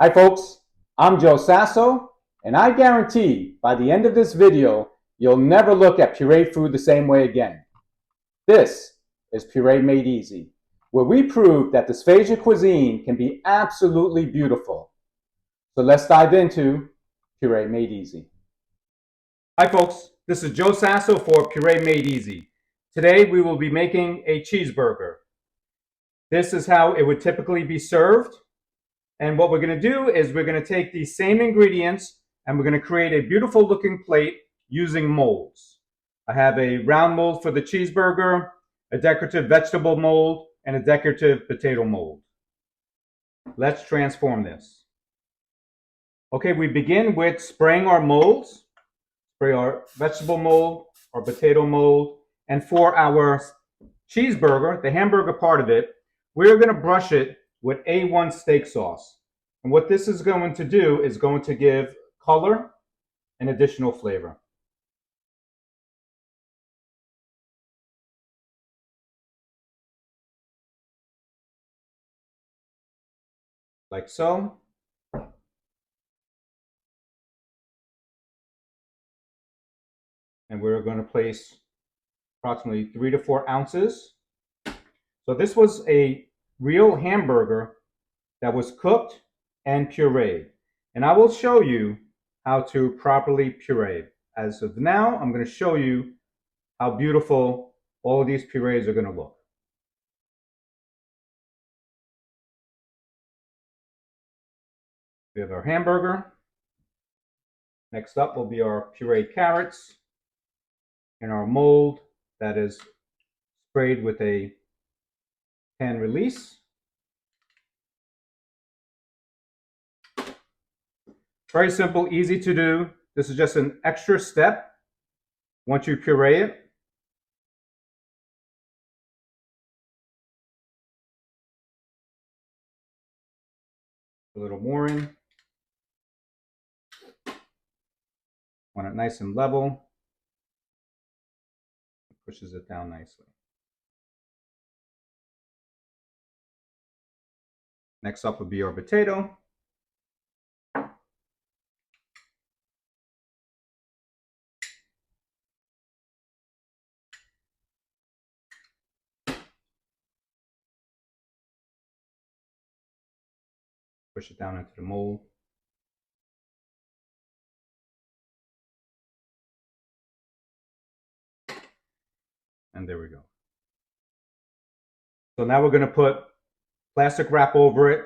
Hi folks, I'm Joe Sasso, and I guarantee by the end of this video, you'll never look at pureed food the same way again. This is Puree Made Easy, where we prove that dysphagia cuisine can be absolutely beautiful. So let's dive into Puree Made Easy. Hi folks, this is Joe Sasso for Puree Made Easy. Today we will be making a cheeseburger. This is how it would typically be served. And what we're going to do is we're going to take these same ingredients and we're going to create a beautiful looking plate using molds. I have a round mold for the cheeseburger, a decorative vegetable mold, and a decorative potato mold. Let's transform this. Okay, we begin with spraying our molds. Spray our vegetable mold, our potato mold, and for our cheeseburger, the hamburger part of it, we're going to brush it with A1 steak sauce. And what this is going to do is going to give color and additional flavor. Like so. And we're going to place approximately 3 to 4 ounces. So this was a real hamburger that was cooked and pureed. And I will show you how to properly puree. As of now, I'm going to show you how beautiful all of these purees are going to look. We have our hamburger. Next up will be our pureed carrots and our mold that is sprayed with a pan release. Very simple, easy to do. This is just an extra step once you puree it. A little more in. Want it nice and level. Pushes it down nicely. Next up will be our potato. Push it down into the mold. And there we go. So now we're going to put plastic wrap over it,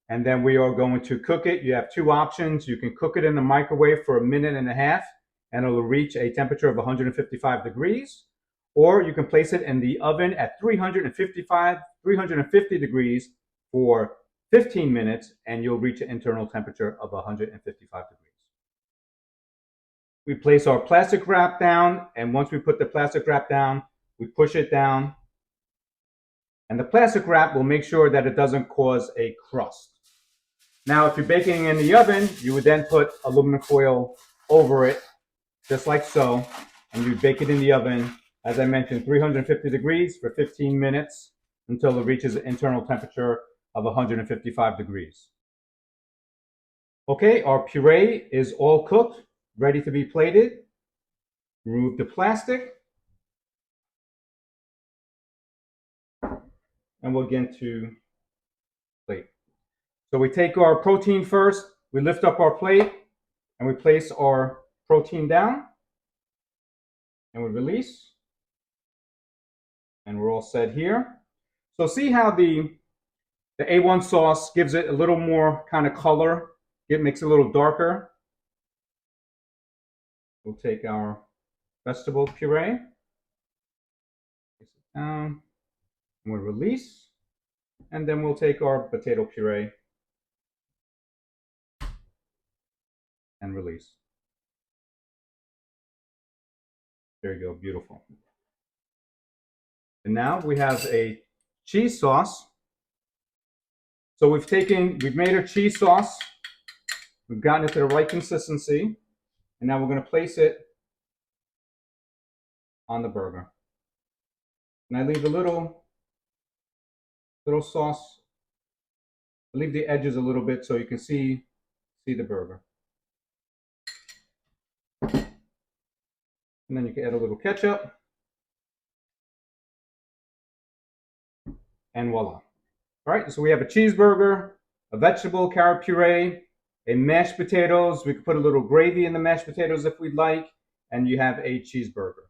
and then we are going to cook it. You have two options. You can cook it in the microwave for 1.5 minutes, and it'll reach a temperature of 155 degrees. Or you can place it in the oven at 350 degrees for 15 minutes, and you'll reach an internal temperature of 155 degrees. We place our plastic wrap down, and once we put the plastic wrap down, we push it down. And the plastic wrap will make sure that it doesn't cause a crust. Now, if you're baking in the oven, you would then put aluminum foil over it, just like so, and you bake it in the oven, as I mentioned, 350 degrees for 15 minutes until it reaches an internal temperature of 155 degrees. Okay, our puree is all cooked, ready to be plated. Remove the plastic. And we'll get to plate. So we take our protein first, we lift up our plate, and we place our protein down, and we release, and we're all set here. So see how the A1 sauce gives it a little more kind of color. It makes it a little darker. We'll take our vegetable puree, place it down, and we'll release, and then we'll take our potato puree and release. There you go, beautiful. And now we have a cheese sauce. So we've made our cheese sauce. We've gotten it to the right consistency. And now we're going to place it on the burger. And I leave a little sauce. I leave the edges a little bit so you can see see the burger. And then you can add a little ketchup. And voila. All right, so we have a cheeseburger, a vegetable carrot puree, a mashed potatoes. We could put a little gravy in the mashed potatoes if we'd like, and you have a cheeseburger.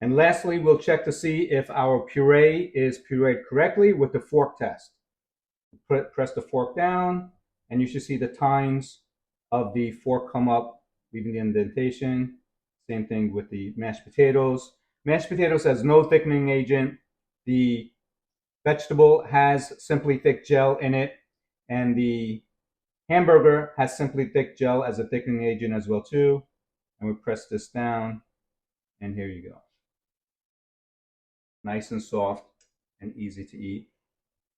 And lastly, we'll check to see if our puree is pureed correctly with the fork test. Press the fork down, and you should see the tines of the fork come up, leaving the indentation. Same thing with the mashed potatoes. Mashed potatoes has no thickening agent. The vegetable has Simply Thick gel in it, and the hamburger has Simply Thick gel as a thickening agent as well too. And we press this down, and here you go. Nice and soft and easy to eat.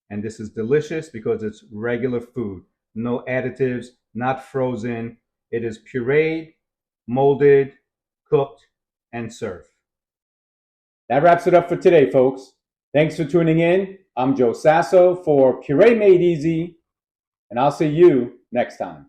And this is delicious because it's regular food. No additives, not frozen. It is pureed, molded, cooked, and served. That wraps it up for today, folks. Thanks for tuning in. I'm Joe Sasso for Puree Made Easy, and I'll see you next time.